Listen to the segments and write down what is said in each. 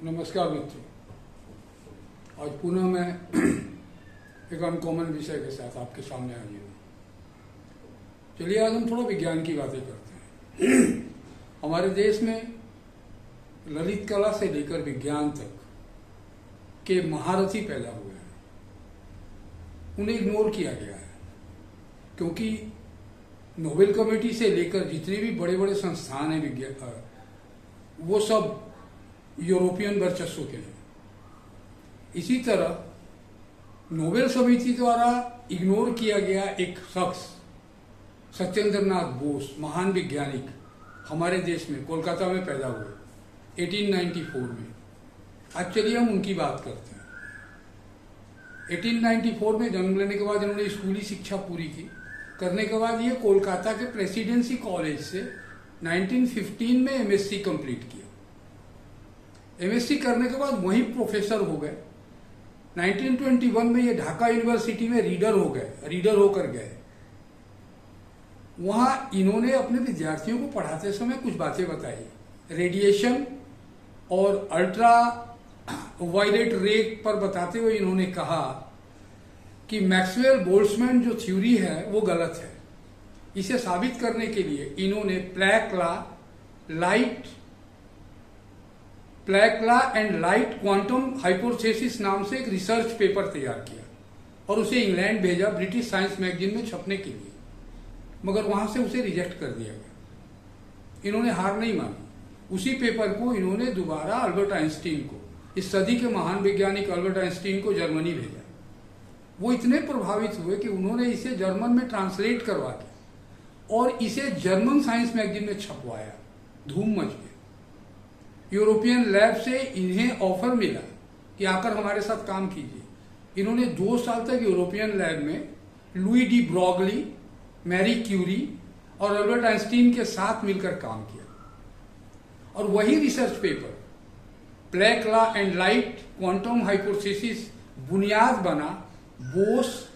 नमस्कार मित्रों, आज पुनः मैं एक अनकॉमन विषय के साथ आपके सामने आई हूँ। चलिए आज हम थोड़ा विज्ञान की बातें करते हैं। हमारे देश में ललित कला से लेकर विज्ञान तक के महारथी पैदा हुए हैं। उन्हें इग्नोर किया गया है क्योंकि नोबेल कमेटी से लेकर जितने भी बड़े बड़े संस्थान हैं विज्ञान, वो सब यूरोपियन वर्चस्व के हैं। इसी तरह नोबेल समिति द्वारा इग्नोर किया गया एक शख्स सत्येंद्र नाथ बोस, महान वैज्ञानिक, हमारे देश में कोलकाता में पैदा हुए 1894 में। आज चलिए हम उनकी बात करते हैं। 1894 में जन्म लेने के बाद इन्होंने स्कूली शिक्षा पूरी की। करने के बाद ये कोलकाता के प्रेसिडेंसी कॉलेज से 1915 में एमएससी कंप्लीट किया। एमएससी करने के बाद वहीं प्रोफेसर हो गए। 1921 में ये ढाका यूनिवर्सिटी में रीडर होकर गए। वहां इन्होंने अपने विद्यार्थियों को पढ़ाते समय कुछ बातें बताई। रेडिएशन और अल्ट्रा वायलेट रे पर बताते हुए इन्होंने कहा कि मैक्सवेल बोल्ट्जमैन जो थ्योरी है वो गलत है। इसे साबित करने के लिए इन्होंने Planck law and light quantum hypothesis नाम से एक रिसर्च पेपर तैयार किया और उसे इंग्लैंड भेजा ब्रिटिश साइंस मैगजीन में छपने के लिए, मगर वहां से उसे रिजेक्ट कर दिया गया। इन्होंने हार नहीं मानी। उसी पेपर को इन्होंने दोबारा अल्बर्ट आइंस्टीन को, इस सदी के महान वैज्ञानिक अल्बर्ट आइंस्टीन को जर्मनी भेजा। वो इतने प्रभावित हुए कि उन्होंने इसे जर्मन में ट्रांसलेट करवा के और इसे जर्मन साइंस मैगजीन में छपवाया। धूम मच गई। यूरोपियन लैब से इन्हें ऑफर मिला कि आकर हमारे साथ काम कीजिए। इन्होंने 2 साल तक यूरोपियन लैब में Louis de Broglie, Marie Curie और अल्बर्ट आइंस्टीन के साथ मिलकर काम किया और वही research paper Planck law and light quantum hypothesis बुनियाद बना बोस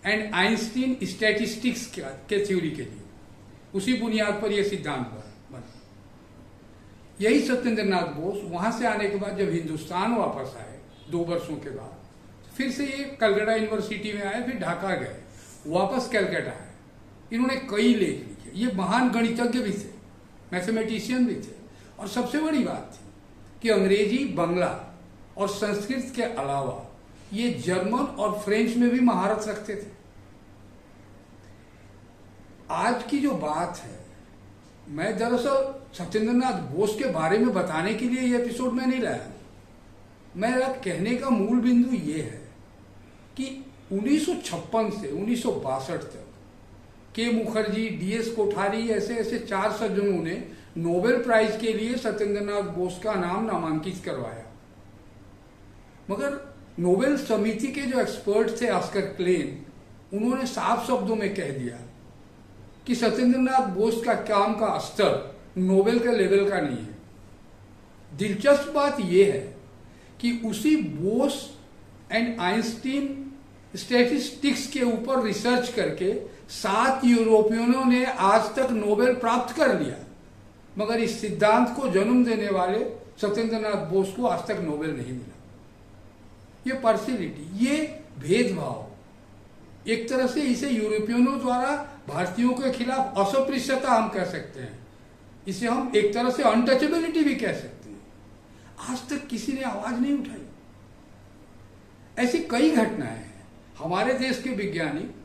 एंड आइंस्टीन स्टैटिस्टिक्स के थ्योरी के लिए। उसी बुनियाद पर यह सिद्धांत बना। यही सत्येंद्र नाथ बोस वहां से आने के बाद जब हिंदुस्तान वापस आए 2 वर्षों के बाद, फिर से ये कलकत्ता यूनिवर्सिटी में आए, फिर ढाका गए, वापस कलकत्ता आए। इन्होंने कई लेख लिखे। ये महान गणितज्ञ भी थे, मैथमेटिशियन भी थे और सबसे बड़ी बात थी कि अंग्रेजी, बांग्ला और संस्कृत के अलावा ये जर्मन और फ्रेंच में भी महारत रखते थे। आज की जो बात है, मैं दरअसल सत्येंद्र नाथ बोस के बारे में बताने के लिए ये एपिसोड में नहीं लाया। मेरा कहने का मूल बिंदु ये है कि 1956 से 1962 तक के मुखर्जी, डीएस कोठारी ऐसे 4 सज्जनों ने नोबेल प्राइज के लिए सत्येंद्र नाथ बोस का नाम नामांकित करवाया। मगर नोबेल समिति के जो एक्सपर्ट थे ऑस्कर क्लेन, उन्होंने साफ शब्दों में कह दिया कि सत्येंद्र नाथ बोस का काम का स्तर नोबेल के लेवल का नहीं है। दिलचस्प बात यह है कि उसी बोस एंड आइंस्टीन स्टैटिस्टिक्स के ऊपर रिसर्च करके 7 यूरोपियनों ने आज तक नोबेल प्राप्त कर लिया, मगर इस सिद्धांत को जन्म देने वाले सत्येंद्र नाथ बोस को आज तक नोबेल नहीं मिला। ये पार्शियलिटी, ये भेदभाव, एक तरह से इसे यूरोपियनों द्वारा भारतीयों के खिलाफ अस्पृश्यता हम कह सकते हैं। इसे हम एक तरह से अनटचेबिलिटी भी कह सकते हैं। आज तक किसी ने आवाज नहीं उठाई। ऐसी कई घटनाएं हैं। हमारे देश के वैज्ञानिक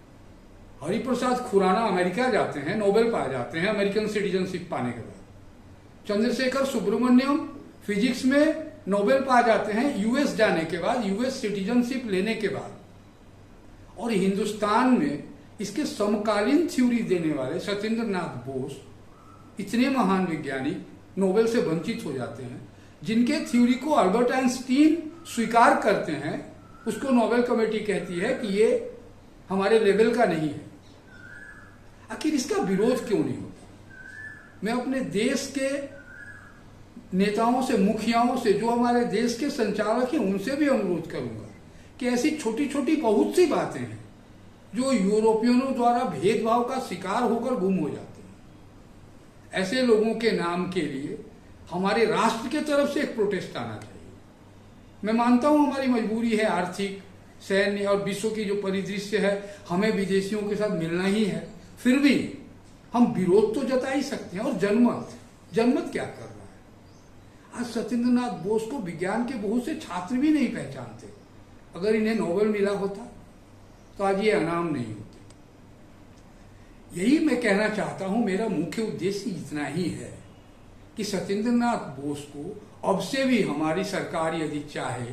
हरिप्रसाद खुराना अमेरिका जाते हैं, नोबेल पाए जाते हैं अमेरिकन सिटीजनशिप पाने के बाद। चंद्रशेखर सुब्रमण्यम फिजिक्स में नोबेल पाए जाते हैं यूएस जाने के बाद, यूएस सिटीजनशिप लेने के बाद। और हिंदुस्तान में इसके समकालीन थ्योरी देने वाले सत्येंद्र नाथ बोस, इतने महान वैज्ञानिक नोबेल से वंचित हो जाते हैं। जिनके थ्योरी को अल्बर्ट आइंस्टीन स्वीकार करते हैं, उसको नोबेल कमेटी कहती है कि ये हमारे लेवल का नहीं है। आखिर इसका विरोध क्यों नहीं होता? मैं अपने देश के नेताओं से, मुखियाओं से, जो हमारे देश के संचालक हैं, उनसे भी अनुरोध करूंगा कि ऐसी छोटी छोटी बहुत सी बातें हैं जो यूरोपियनों द्वारा भेदभाव का शिकार होकर गुम हो जाते हैं। ऐसे लोगों के नाम के लिए हमारे राष्ट्र के तरफ से एक प्रोटेस्ट आना चाहिए। मैं मानता हूं हमारी मजबूरी है आर्थिक, सैन्य और विश्व की जो परिदृश्य है, हमें विदेशियों के साथ मिलना ही है। फिर भी हम विरोध तो जता ही सकते हैं। और जनमत क्या कर रहा है? आज सत्येंद्र नाथ बोस को विज्ञान के बहुत से छात्र भी नहीं पहचानते। अगर इन्हें नोबेल मिला होता तो आज ये अनाम नहीं होते। यही मैं कहना चाहता हूं। मेरा मुख्य उद्देश्य इतना ही है कि सत्येंद्र नाथ बोस को अब से भी हमारी सरकार यदि चाहे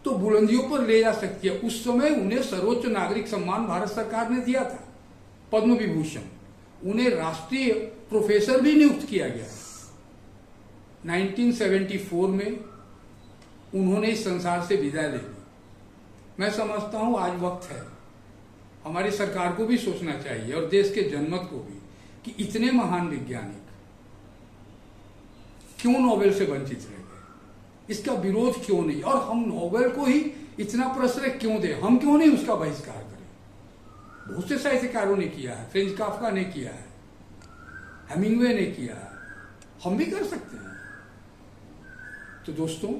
तो बुलंदियों पर ले जा सकती है। उस समय उन्हें सर्वोच्च नागरिक सम्मान भारत सरकार ने दिया था, पद्म विभूषण। उन्हें राष्ट्रीय प्रोफेसर भी नियुक्त किया गया। 1974 में उन्होंने इस संसार से विदाई ले ली। मैं समझता हूं आज वक्त है, हमारी सरकार को भी सोचना चाहिए और देश के जनमत को भी, कि इतने महान वैज्ञानिक क्यों नोबेल से वंचित रह गए, इसका विरोध क्यों नहीं, और हम नोबेल को ही इतना प्रश्रय क्यों दें, हम क्यों नहीं उसका बहिष्कार करें। बहुत से साहित्यकारों ने किया है, फ्रेंच काफ्का ने किया है, हेमिंगवे ने किया है, हम भी कर सकते हैं। तो दोस्तों,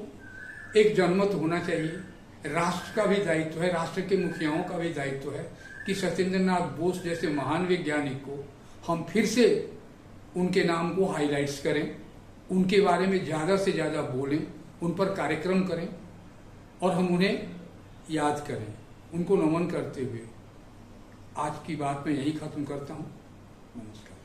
एक जनमत होना चाहिए। राष्ट्र का भी दायित्व है, राष्ट्र के मुखियाओं का भी दायित्व है कि सत्येंद्र नाथ बोस जैसे महान वैज्ञानिक को हम फिर से उनके नाम को हाईलाइट्स करें, उनके बारे में ज्यादा से ज्यादा बोलें, उन पर कार्यक्रम करें और हम उन्हें याद करें। उनको नमन करते हुए आज की बात मैं यही खत्म करता हूं। नमस्कार।